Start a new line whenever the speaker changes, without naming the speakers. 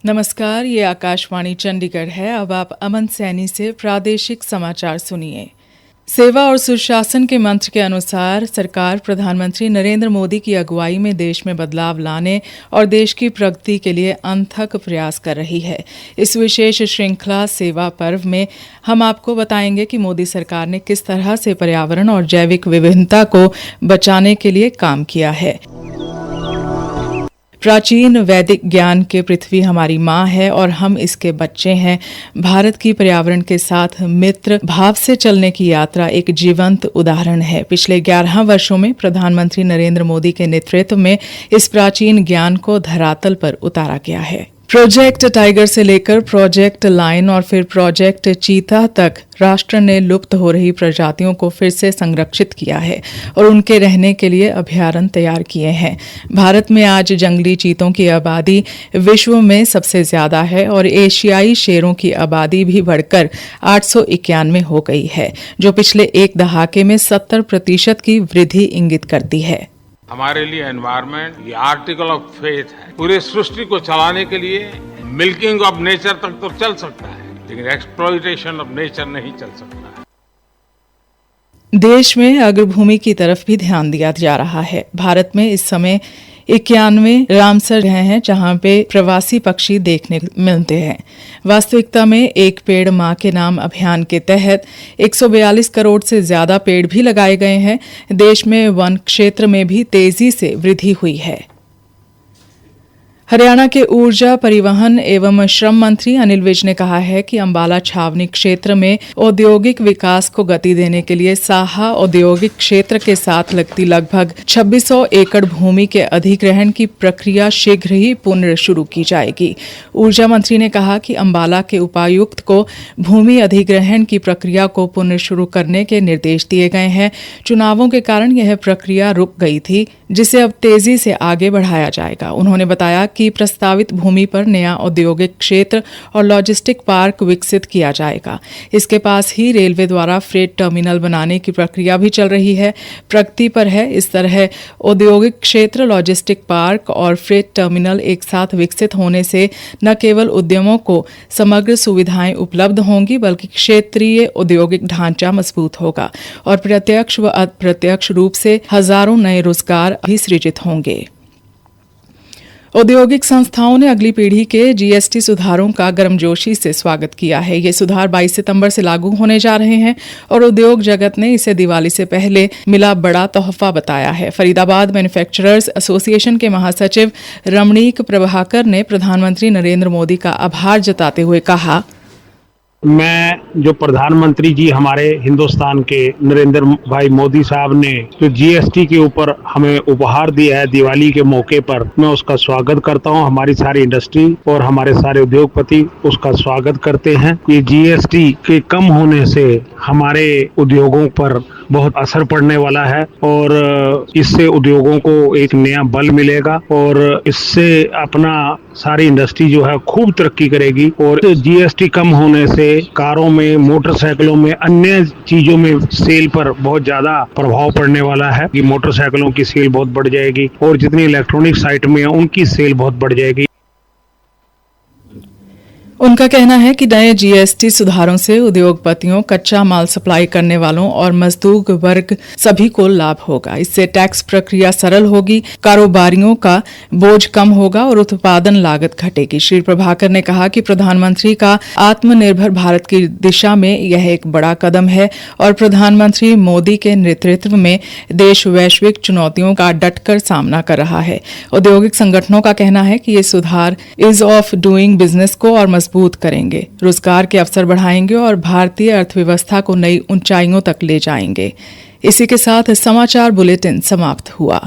नमस्कार, ये आकाशवाणी चंडीगढ़ है। अब आप अमन सैनी से प्रादेशिक समाचार सुनिए। सेवा और सुशासन के मंत्र के अनुसार सरकार प्रधानमंत्री नरेंद्र मोदी की अगुवाई में देश में बदलाव लाने और देश की प्रगति के लिए अनथक प्रयास कर रही है। इस विशेष श्रृंखला सेवा पर्व में हम आपको बताएंगे कि मोदी सरकार ने किस तरह से पर्यावरण और जैविक विविधता को बचाने के लिए काम किया है। प्राचीन वैदिक ज्ञान के पृथ्वी हमारी माँ है और हम इसके बच्चे हैं। भारत की पर्यावरण के साथ मित्र भाव से चलने की यात्रा एक जीवंत उदाहरण है। पिछले 11 वर्षों में प्रधानमंत्री नरेंद्र मोदी के नेतृत्व में इस प्राचीन ज्ञान को धरातल पर उतारा गया है। प्रोजेक्ट टाइगर से लेकर प्रोजेक्ट लायन और फिर प्रोजेक्ट चीता तक राष्ट्र ने लुप्त हो रही प्रजातियों को फिर से संरक्षित किया है और उनके रहने के लिए अभयारण्य तैयार किए हैं। भारत में आज जंगली चीतों की आबादी विश्व में सबसे ज्यादा है और एशियाई शेरों की आबादी भी बढ़कर 891 हो गई है, जो पिछले एक दहाके में 70% की वृद्धि इंगित करती है।
हमारे लिए एनवायरनमेंट ये आर्टिकल ऑफ फेथ है। पूरे सृष्टि को चलाने के लिए मिल्किंग ऑफ नेचर तक तो चल सकता है, लेकिन एक्सप्लॉइटेशन ऑफ नेचर नहीं चल सकता है।
देश में अग्रभूमि की तरफ भी ध्यान दिया जा रहा है। भारत में इस समय 91 रामसर हैं जहां पे प्रवासी पक्षी देखने मिलते हैं। वास्तविकता में एक पेड़ मां के नाम अभियान के तहत 142 करोड़ से ज्यादा पेड़ भी लगाए गए हैं। देश में वन क्षेत्र में भी तेजी से वृद्धि हुई है। हरियाणा के ऊर्जा, परिवहन एवं श्रम मंत्री अनिल विज ने कहा है कि अंबाला छावनी क्षेत्र में औद्योगिक विकास को गति देने के लिए साहा औद्योगिक क्षेत्र के साथ लगती लगभग 2600 एकड़ भूमि के अधिग्रहण की प्रक्रिया शीघ्र ही पुनः शुरू की जाएगी। ऊर्जा मंत्री ने कहा कि अंबाला के उपायुक्त को भूमि अधिग्रहण की प्रक्रिया को पुनः शुरू करने के निर्देश दिए गए हैं। चुनावों के कारण यह प्रक्रिया रुक गई थी, जिसे अब तेजी से आगे बढ़ाया जाएगा। उन्होंने बताया कि प्रस्तावित भूमि पर नया औद्योगिक क्षेत्र और लॉजिस्टिक पार्क विकसित किया जाएगा। इसके पास ही रेलवे द्वारा फ्रेट टर्मिनल बनाने की प्रक्रिया भी चल रही है, प्रगति पर है। इस तरह औद्योगिक क्षेत्र, लॉजिस्टिक पार्क और फ्रेट टर्मिनल एक साथ विकसित होने से न केवल उद्यमों को समग्र सुविधाएं उपलब्ध होंगी, बल्कि क्षेत्रीय औद्योगिक ढांचा मजबूत होगा और प्रत्यक्ष व अप्रत्यक्ष रूप से हजारों नए रोजगार भी सृजित होंगे। औद्योगिक संस्थाओं ने अगली पीढ़ी के जीएसटी सुधारों का गर्मजोशी से स्वागत किया है। ये सुधार 22 सितंबर से लागू होने जा रहे हैं और उद्योग जगत ने इसे दिवाली से पहले मिला बड़ा तोहफा बताया है। फरीदाबाद मैन्युफैक्चरर्स एसोसिएशन के महासचिव रमणीक प्रभाकर ने प्रधानमंत्री नरेंद्र मोदी का आभार जताते हुए कहा,
मैं जो प्रधानमंत्री जी हमारे हिंदुस्तान के नरेंद्र भाई मोदी साहब ने जो जीएसटी के ऊपर हमें उपहार दिया है दिवाली के मौके पर, मैं उसका स्वागत करता हूं। हमारी सारी इंडस्ट्री और हमारे सारे उद्योगपति उसका स्वागत करते हैं। ये जीएसटी के कम होने से हमारे उद्योगों पर बहुत असर पड़ने वाला है और इससे उद्योगों को एक नया बल मिलेगा और इससे अपना सारी इंडस्ट्री जो है खूब तरक्की करेगी। और जीएसटी कम होने से कारों में, मोटरसाइकिलों में, अन्य चीजों में सेल पर बहुत ज्यादा प्रभाव पड़ने वाला है कि मोटरसाइकिलों की सेल बहुत बढ़ जाएगी और जितनी इलेक्ट्रॉनिक साइट में है उनकी सेल बहुत बढ़ जाएगी।
उनका कहना है कि नए जीएसटी सुधारों से उद्योगपतियों, कच्चा माल सप्लाई करने वालों और मजदूर वर्ग सभी को लाभ होगा। इससे टैक्स प्रक्रिया सरल होगी, कारोबारियों का बोझ कम होगा और उत्पादन लागत घटेगी। श्री प्रभाकर ने कहा कि प्रधानमंत्री का आत्मनिर्भर भारत की दिशा में यह एक बड़ा कदम है और प्रधानमंत्री मोदी के नेतृत्व में देश वैश्विक चुनौतियों का डटकर सामना कर रहा है। औद्योगिक संगठनों का कहना है कि ये सुधार ईज ऑफ डूइंग बिजनेस को और मजबूत करेंगे, रोजगार के अवसर बढ़ाएंगे और भारतीय अर्थव्यवस्था को नई ऊंचाइयों तक ले जाएंगे। इसी के साथ समाचार बुलेटिन समाप्त हुआ।